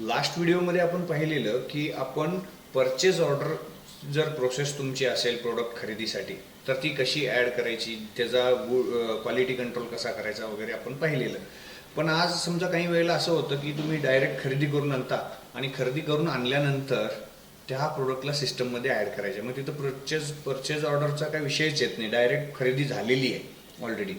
Last व्हिडिओमध्ये आपण पाहिलेलं की आपण परचेज ऑर्डर जर प्रोसेस तुमची असेल प्रोडक्ट खरेदीसाठी तर ती कशी ॲड करायची, त्याचा क्वालिटी कंट्रोल कसा करायचा वगैरे आपण पाहिलेलं. पण आज समजा काही वेळेला असं होतं की तुम्ही डायरेक्ट खरेदी करून आणता आणि खरेदी करून आणल्यानंतर त्या प्रोडक्टला सिस्टममध्ये ॲड करायचे. मग तिथं परचेज ऑर्डरचा काही विषयच येत नाही, डायरेक्ट खरेदी झालेली आहे ऑलरेडी.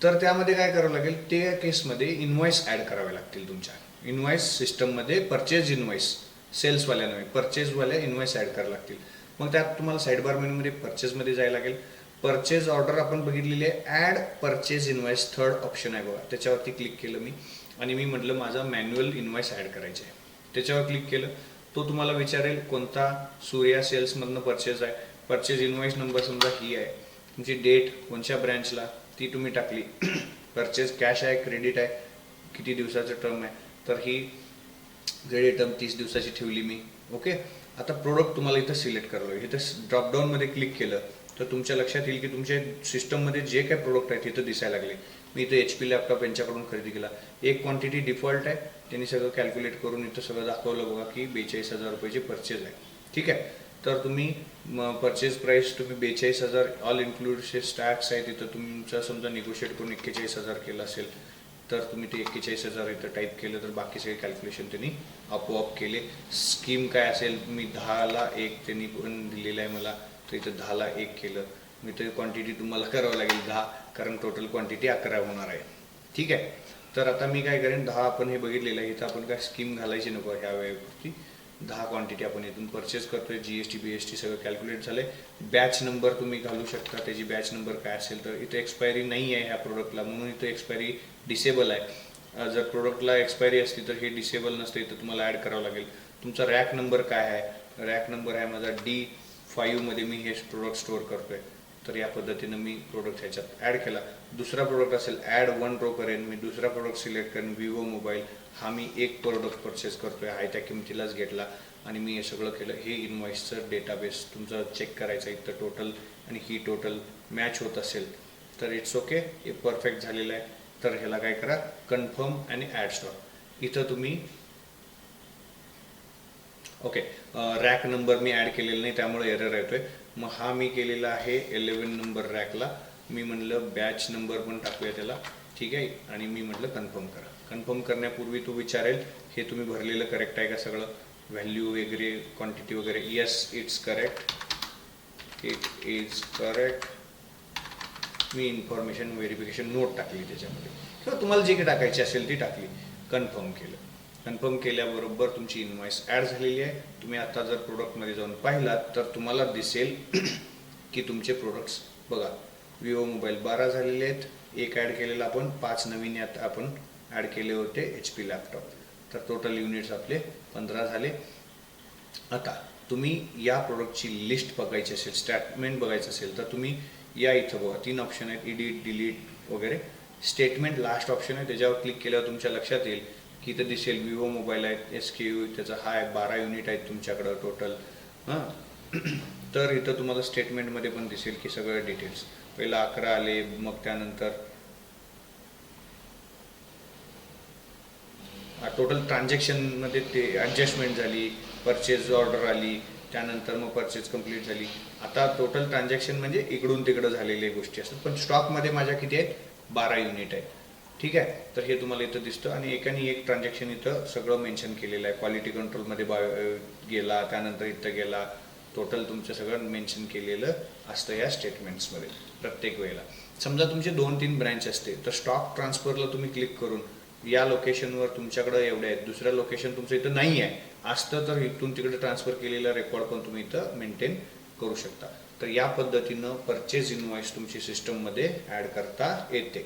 तर त्यामध्ये काय करावं लागेल, त्या केसमध्ये इनवॉइस ॲड करावे लागतील. तुमच्या इनवॉइस सिस्टममध्ये परचेज इनवॉइस, सेल्सवाल्या नव्हे परचेजवाल्या इनवॉइस ॲड करावं लागतील. मग त्यात तुम्हाला साईडबार मेनूमध्ये परचेजमध्ये जायला लागेल. परचेज ऑर्डर आपण बघितलेली आहे, add purchase invoice third option आहे बघा, त्याच्यावरती क्लिक केलं मी आणि मी म्हटलं माझा मॅन्युअल इनवॉइस ॲड करायचं आहे. त्याच्यावर क्लिक केलं, तो तुम्हाला विचारेल कोणता सूर्या सेल्समधनं परचेज आहे. परचेज इनवॉइस नंबर समजा ही आहे, तुमची डेट कोणत्या ब्रँचला ती तुम्ही टाकली. परचेज कॅश आहे, क्रेडिट आहे, किती दिवसाचं टर्म आहे, तर ही क्रेडिट टर्म 30 दिवसाची ठेवली मी. ओके. आता प्रोडक्ट तुम्हाला इथं सिलेक्ट करावं लागेल. इथं ड्रॉपडाऊनमध्ये क्लिक केलं तर तुमच्या लक्षात येईल की तुमच्या सिस्टममध्ये जे काही प्रोडक्ट आहेत तिथं दिसायला लागले. मी इथं HP लॅपटॉप यांच्याकडून खरेदी केला. एक क्वांटिटी डिफॉल्ट आहे, त्यांनी सगळं कॅल्क्युलेट करून इथं सगळं दाखवलं बघा की 42,000 रुपयाची परचेज आहे. ठीक आहे. तर तुम्ही परचेज प्राईस तुम्ही 42,000 ऑल इन्क्लुडेड टॅक्स आहे, तिथं तुमचा समजा निगोशिएट करून 41,000 केलं असेल तर तुम्ही ते 41,000 इथं टाईप केलं तर बाकी सगळे कॅल्क्युलेशन त्यांनी आपोआप केले. स्कीम काय असेल, मी 10ला 1 त्यांनी पण दिलेलं आहे मला, तर इथं 10ला 1 केलं. मी तर क्वांटिटी तुम्हाला करावं लागेल 10, कारण टोटल क्वांटिटी 11 होणार आहे. ठीक आहे. तर आता मी काय करेन, 10 आपण हे बघितलेलं आहे, इथं आपण काय स्कीम घालायची नको ह्या वेळेवरती. 10 क्वांटिटी आपण इथून परचेस करतोय. GST BST सगळं कॅल्क्युलेट झालंय. बॅच नंबर तुम्ही घालू शकता, त्याची बॅच नंबर काय असेल. तर इथं एक्सपायरी नाही आहे ह्या प्रोडक्टला, म्हणून इथं एक्सपायरी डिसेबल आहे. जर प्रोडक्टला एक्सपायरी असली तर हे डिसेबल नसते, इथं तुम्हाला ॲड करावं लागेल. तुमचा रॅक नंबर काय आहे, रॅक नंबर आहे माझा D5 मध्ये मी हे प्रोडक्ट स्टोअर करतोय. तर या पद्धतीनं मी प्रोडक्ट ह्याच्यात ॲड केला. दुसरा प्रोडक्ट असेल, ॲड 1 रो करेन मी, दुसरा प्रोडक्ट सिलेक्ट करेन विवो मोबाईल. हा मी एक प्रोडक्ट परचेस करतोय, आहे त्या किमतीलाच घेतला आणि मी हे सगळं केलं. हे इनवॉइसचं डेटाबेस तुमचं चेक करायचं इथं टोटल आणि ही टोटल मॅच होत असेल तर इट्स ओके, हे परफेक्ट झालेलं आहे. तर ह्याला काय करा, कन्फर्म आणि ॲड स्टॉक. इथं तुम्ही ओके, रॅक नंबर मी ॲड केलेला नाही त्यामुळे एरर येतोय. मग हा मी केलेला आहे 11 नंबर रॅकला. मी म्हटलं बॅच नंबर पण टाकूया त्याला. ठीक आहे. आणि मी म्हटलं कन्फर्म करा. कन्फर्म करण्यापूर्वी तो विचारेल हे तुम्ही भरलेलं करेक्ट आहे का सगळं, व्हॅल्यू वगैरे क्वांटिटी वगैरे. Yes, it's correct, it is correct. Me information verification note टाकली त्याच्यामध्ये, किंवा तुम्हाला जे काही टाकायची असेल ती टाकली. कन्फर्म केलं. कन्फर्म केल्याबरोबर तुमची इनवॉइस ॲड झालेली आहे. तुम्ही आता जर प्रोडक्टमध्ये जाऊन पाहिलात तर तुम्हाला दिसेल की तुमचे प्रोडक्ट्स बघा, विवो मोबाईल 12 झालेले आहेत, एक ॲड केलेला आपण, 5 नवीन यात आपण ॲड केले होते HP लॅपटॉप. तर टोटल युनिट्स आपले 15 झाले. आता तुम्ही या प्रोडक्टची लिस्ट बघायची असेल, स्टेटमेंट बघायचं असेल तर तुम्ही या इथं बघा 3 ऑप्शन आहेत, एडिट, डिलीट वगैरे. स्टेटमेंट लास्ट ऑप्शन आहे, त्याच्यावर क्लिक केल्यावर तुमच्या लक्षात येईल की इथं दिसेल विवो मोबाईल आहेत, SKU त्याचा हा आहे, 12 युनिट आहेत तुमच्याकडं टोटल. तर इथं तुम्हाला स्टेटमेंटमध्ये पण दिसेल की सगळं डिटेल्स. पहिला 11 आले, मग त्यानंतर टोटल ट्रान्झॅक्शनमध्ये ते ॲडजस्टमेंट झाली, परचेज ऑर्डर आली, त्यानंतर मग परचेज कंप्लीट झाली. आता टोटल ट्रान्झॅक्शन म्हणजे इकडून तिकडं झालेल्या गोष्टी असतात. पण स्टॉकमध्ये माझ्या किती आहेत, 12 युनिट आहेत. ठीक आहे. तर हे तुम्हाला इथं दिसतं आणि एकाने एक ट्रान्झॅक्शन इथं सगळं मेन्शन केलेलं आहे. क्वालिटी कंट्रोलमध्ये गेला, त्यानंतर इथं गेला, टोटल तुमचं सगळं मेन्शन केलेलं असतं या स्टेटमेंट्समध्ये प्रत्येक वेळेला. समजा तुमचे 2-3 ब्रँच असते तर स्टॉक ट्रान्सफरला तुम्ही क्लिक करून या लोकेशनवर तुमच्याकडं एवढे आहेत, दुसऱ्या लोकेशन तुमचं इथं नाही आहे असतं तर इथून तिकडे ट्रान्सफर केलेला रेकॉर्ड पण तुम्ही इथं मेंटेन करू शकता. तर या पद्धतीनं परचेज इनवॉइस तुमची सिस्टममध्ये ॲड करता येते.